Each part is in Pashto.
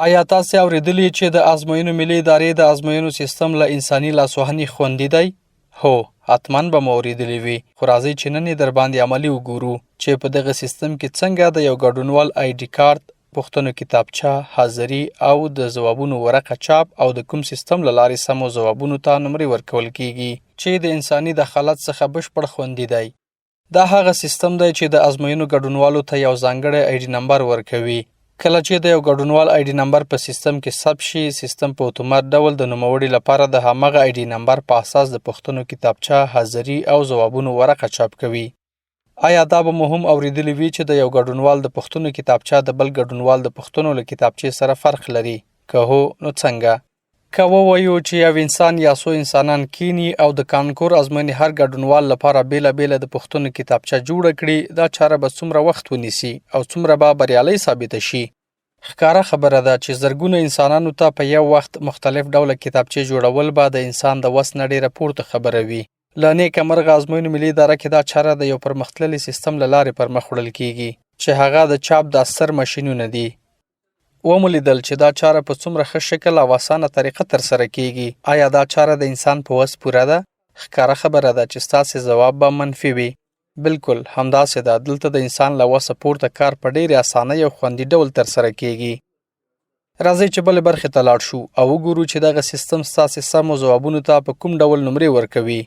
آیا تاسې اورېدلي چې د ازموینو ملي ادارې د ازموینو سیستم له انساني لاسوهنې خوندي دی؟ هو، حتماً به مو اورېدلي وي، خو راځئ چې نن یې درباندې عملي وګورو چې په دغه سیستم کې څنګه د یو ګډونوال آی ډي کارت، پوښتنو کتابچه، حاضري او د ځوابونو ورقه چاپ او د کوم سیستم له لارې سمو ځوابونو ته نمرې ورکول کیږي چې د انساني دخالت څخه بشپړ خوندي دی. دا هغه سیستم دی چې د ازموینو ګډونوالو ته یو ځانګړی آی ډي نمبر ورکوي. کله چې د یو ګډونوال آی ډي نمبر په سیستم کې ثبت شي، سیستم په اتومات ډول د نوموړي لپاره د همغه آی ډي نمبر په اساس د پوښتنو کتابچه، حاضري او ځوابونو ورقه چاپ کوي. آیا دا به مو هم اورېدلي وي چې د یو ګډونوال د پوښتنو کتابچه د بل ګډونوال د پوښتنو له کتابچې سره فرق لري؟ که هو، نو څنګه؟ که ووایو چې یو انسان یا څو انسانان کینی او د کانکور ازموینې هر ګډونوال لپاره بیله د پوښتنو کتابچه جوړه کړي، دا چاره به څومره وخت ونیسي او څومره به بریالۍ ثابته شي؟ ښکاره خبره ده چې زرګونه انسانانو ته په یو وخت مختلف ډوله کتابچې جوړول به د انسان د وس نه ډېره پورته خبره وي. له نیکه مرغه ازموینو ملي اداره کې دا چاره د یو پرمختللي سیستم له لارې پر مخ وړل کیږي چې هغه د چاپ د اثر ماشینونه دي. ومو لیدل چې دا چاره په څومره ښه شکل او اسانه طریقه ترسره کیږي. آیا دا چاره د انسان په وس پوره ده؟ ښکاره خبره ده چې ستاسې ځواب به منفي وي. بالکل همداسې ده، دلته د انسان له وسه پورته کار په ډېرې اسانۍ او خوندي ډول ترسره کیږي. راځئ چې بلې برخې ته لاړ شو او وګورو چې دغه سیستم ستاسې سمو ځوابونو ته په کوم ډول نمرې ورکوي.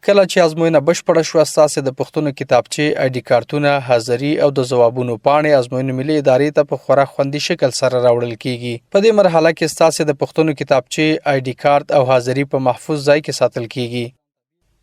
کله چې ازموینه بشپړه شوه، ستاسې د پوښتنو کتابچې، آی ډي کارتونه، حاضري او د ځوابونو پاڼې ازموینو ملي ادارې ته په خورا خوندي شکل سره راوړل کیږي. په دې مرحله کې ستاسې د پوښتنو کتابچې، آی ډي کارت او حاضري په محفوظ ځای کې ساتل کیږي.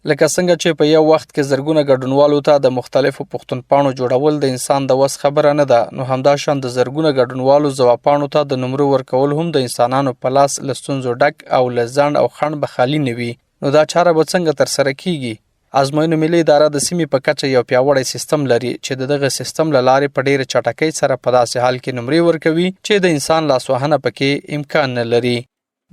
لکه څنګه چې په یو وخت کې زرګونه ګډونوالو ته د مختلفو پوښتنپاڼو جوړول د انسان د وس خبره نه ده، نو همداشان د زرګونه ګډونوالو ځوابپاڼو ته د نمرو ورکول هم د انسانانو په لاس له ستونزو ډک او له ځنډ او خنډ به خالي نه وي. نو دا چاره به څنګه ترسره کیږي؟ ازموینو ملي اداره د سیمې په کچه یو پیاوړی سیستم لري چې دغه سیستم له لارې په ډېره چټکۍ سره په داسې حال کې نمرې ورکوي چې د انسان لاسوهنه پکې امکان نه لري.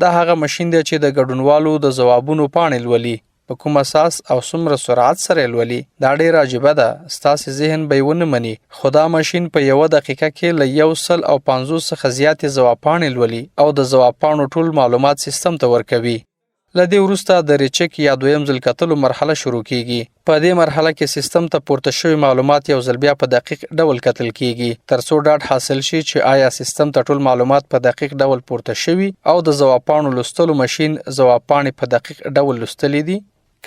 دا هغه ماشین دی چې د ګډونوالو د ځوابونو پاڼې لولي، په کوم اساس او څومره سرعت سره لولي. دا ډېره عجیبه ده، ستاسې ذهن به یې ونه مني، خو دا ماشین په یوه دقیقه کې له 150 څخه زیاتې ځوابپاڼې لولي او د ځوابپاڼو ټول معلومات سیستم ته ورکوي. له دې وروسته د ریچک یا دویم ځل کتلو مرحله شروع کیږي. په دې مرحله کې سیستم ته پورته شوي معلومات یو ځل بیا په دقیق ډول کتل کیږي ترڅو ډاډ حاصل شي چې آیا سیستم ته ټول معلومات په دقیق ډول پورته شوي او د ځوابپاڼو لوستلو ماشین ځوابپاڼې په دقیق ډول لوستلې دي.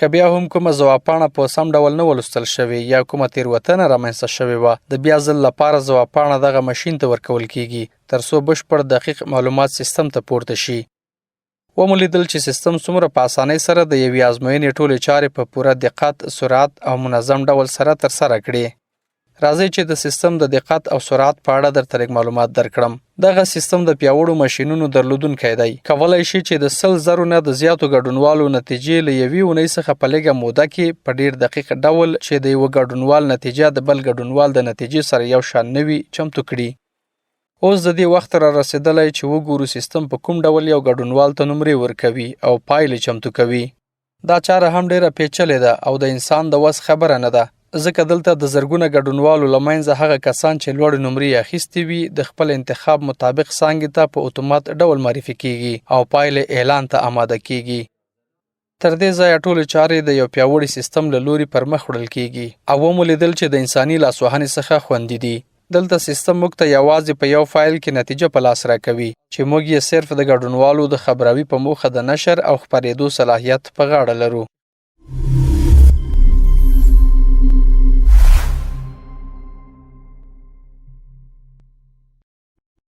که بیا هم کومه ځوابپاڼه په سم ډول نه ولوستل شوې یا کومه تېروتنه رامنځته شوې وه، د بیا ځل لپاره ځوابپاڼه دغه ماشین ته ورکول کیږي ترڅو بشپړ دقیق معلومات سیستم ته پورته شي. ومو لیدل چې سیستم څومره په اسانۍ سره د یوې ازموینې ټولې چارې په پوره دقت، سرعت او منظم ډول سره ترسره کړي. راځئ چې د سیستم د دقت او سرعت په اړه درته لږ معلومات درکړم. دغه سیستم د پیاوړو ماشینونو درلودونکی دی. کولی شي چې د 100,000 نه د زیاتو ګډونوالو نتیجې له یوې اونۍ څخه په لږه موده کې په ډېر دقیق ډول چې د یوه ګډونوال نتیجه د بل ګډونوال د نتیجې سره یو شان نه وي چمتو کړي. اوس د دې وخت را رسېدلی چې وګورو سیستم په کوم ډول یو ګډونوال ته نمرې ورکوي او پایلې چمتو کوي. دا چاره هم ډېره پیچلې ده او د انسان د وس خبره نه ده، ځکه دلته د زرګونه ګډونوالو له منځه هغه کسان چې لوړې نمرې اخیستې وي د خپل انتخاب مطابق څانګې ته په اتومات ډول معرفي کیږي او پایلې اعلان ته آماده کیږي. تر دې ځایه ټولې چارې د یو پیاوړي سیستم له لوري پر مخ وړل کیږي او ومو لیدل چې د انساني لاسوهنې څخه خوندي دي. دلته سیستم موږ ته یوازې په یو فایل کې نتیجه په لاس راکوي چې موږ یې صرف د ګډونوالو د خبراوي په موخه د نشر او خپرېدو صلاحیت په غاړه لرو.